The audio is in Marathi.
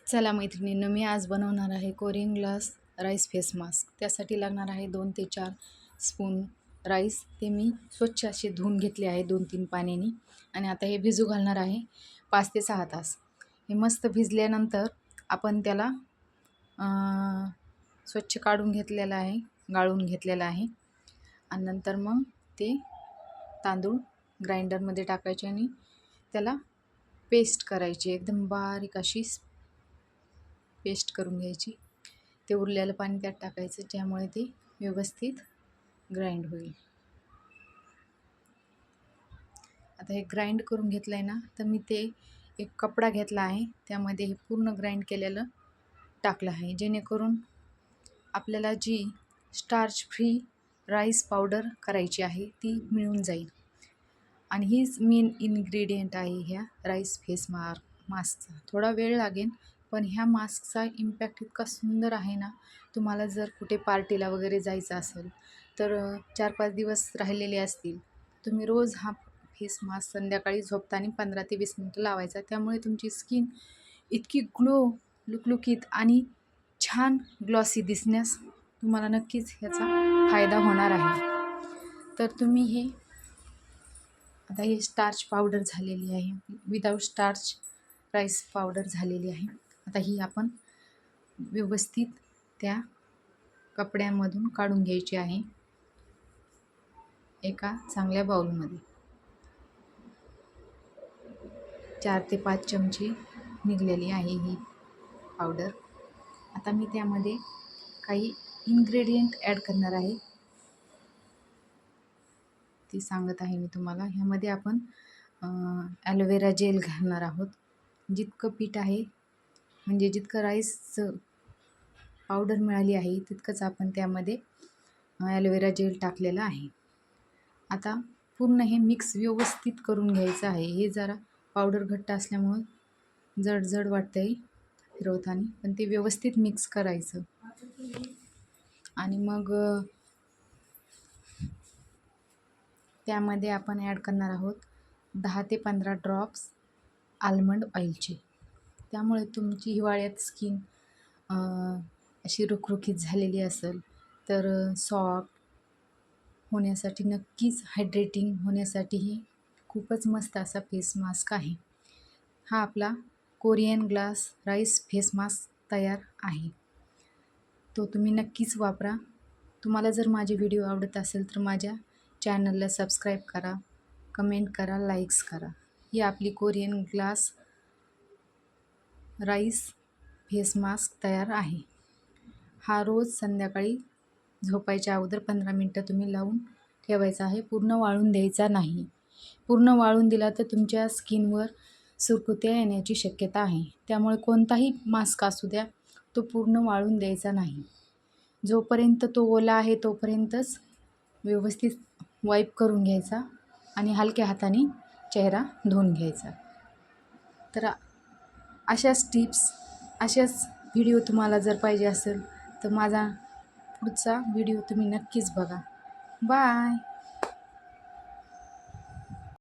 चला मैत्रिणींनो, मी आज बनवणार आहे Korean glass rice face mask. त्यासाठी लागणार आहे 2 ते 4 स्पून राईस. ते मी स्वच्छ असे धुवून घेतले आहे 2-3 पाण्याने. आणि आता हे भिजू घालणार आहे 5 ते 6 तास. हे मस्त भिजल्यानंतर आपण त्याला स्वच्छ काढून घेतलेलं आहे, गाळून घेतलेलं आहे. आणि नंतर मग ते तांदूळ ग्राइंडरमध्ये टाकायचे आणि त्याला पेस्ट करायची, एकदम बारीक अशी पेस्ट करून घ्यायची. ते उरलेलं पाणी त्यात टाकायचं, ज्यामुळे ते व्यवस्थित ग्राइंड होईल. आता हे ग्राइंड करून घेतलं आहे ना, तर मी ते एक कपडा घेतला आहे, त्यामध्ये हे पूर्ण ग्राइंड केलेलं टाकलं आहे, जेणेकरून आपल्याला जी स्टार्च फ्री राईस पावडर करायची आहे ती मिळून जाईल. आणि हीच मेन इन्ग्रेडियंट आहे ह्या राईस फेस मास्कचा. थोडा वेळ लागेल, पण ह्या मास्कचा इम्पॅक्ट इतका सुंदर आहे ना. तुम्हाला जर कुठे पार्टीला वगैरे जायचं असेल तर 4-5 दिवस राहिलेले असतील, तुम्ही रोज हा फेस मास्क संध्याकाळी झोपताना 15 ते 20 मिनटं लावायचा. त्यामुळे तुमची स्किन इतकी लुकलुकीत आणि छान ग्लॉसी दिसण्यास तुम्हाला नक्कीच ह्याचा फायदा होणार आहे. तर तुम्ही हे आता हे स्टार्च पावडर झालेली आहे, विदाऊट स्टार्च राईस पावडर झालेली आहे. आता ही आपण व्यवस्थित त्या कपड्यामधून काढून घ्यायची आहे एका चांगल्या बाउलमध्ये. 4 ते 5 चमचे निघलेली आहे ही पावडर. आता मी त्यामध्ये काही इन्ग्रेडियंट ॲड करणार आहे, ती सांगत आहे मी तुम्हाला. ह्यामध्ये आपण ॲलोवेरा जेल घालणार आहोत. जितकं पीठ आहे, म्हणजे जितकं राईसचं पावडर मिळाली आहे तितकंच आपण त्यामध्ये ॲलोवेरा जेल टाकलेलं आहे. आता पूर्ण हे मिक्स व्यवस्थित करून घ्यायचं आहे. हे जरा पावडर घट्ट असल्यामुळं जड वाटतं आहे फिरवताना, पण ते व्यवस्थित मिक्स करायचं. आणि मग त्यामध्ये आपण ॲड करणार आहोत 10 ते 15 ड्रॉप्स आल्मंड ऑइलचे. त्यामुळे तुमची हिवाळ्यात स्किन अशी रुखरुखीत झालेली असेल तर सॉफ्ट होण्यासाठी, नक्कीच हायड्रेटिंग होण्यासाठी ही खूपच मस्त असा फेस मास्क आहे. हा आपला Korean glass rice face mask तयार आहे. तो तुम्ही नक्कीच वापरा. तुम्हाला जर माझे व्हिडिओ आवडत असेल तर माझ्या चॅनलला सबस्क्राईब करा, कमेंट करा, लाईक्स करा. ही आपली Korean glass rice face mask तयार आहे. हा रोज संध्याकाळी झोपायच्या अगोदर 15 मिनटं तुम्ही लावून ठेवायचा आहे. पूर्ण वाळून द्यायचा नाही. पूर्ण वाळून दिला तर तुमच्या स्किनवर सुरकुत्या येण्याची शक्यता आहे. त्यामुळे कोणताही मास्क असू द्या, तो पूर्ण वाळून द्यायचा नाही. जोपर्यंत तो ओला आहे तोपर्यंतच व्यवस्थित वाईप करून घ्यायचा आणि हलक्या हाताने चेहरा धुवून घ्यायचा. तर अशाच टिप्स, अशाच व्हिडिओ तुम्हाला जर पाहिजे असेल तर माझा पुढचा व्हिडिओ तुम्ही नक्कीच बघा. बाय.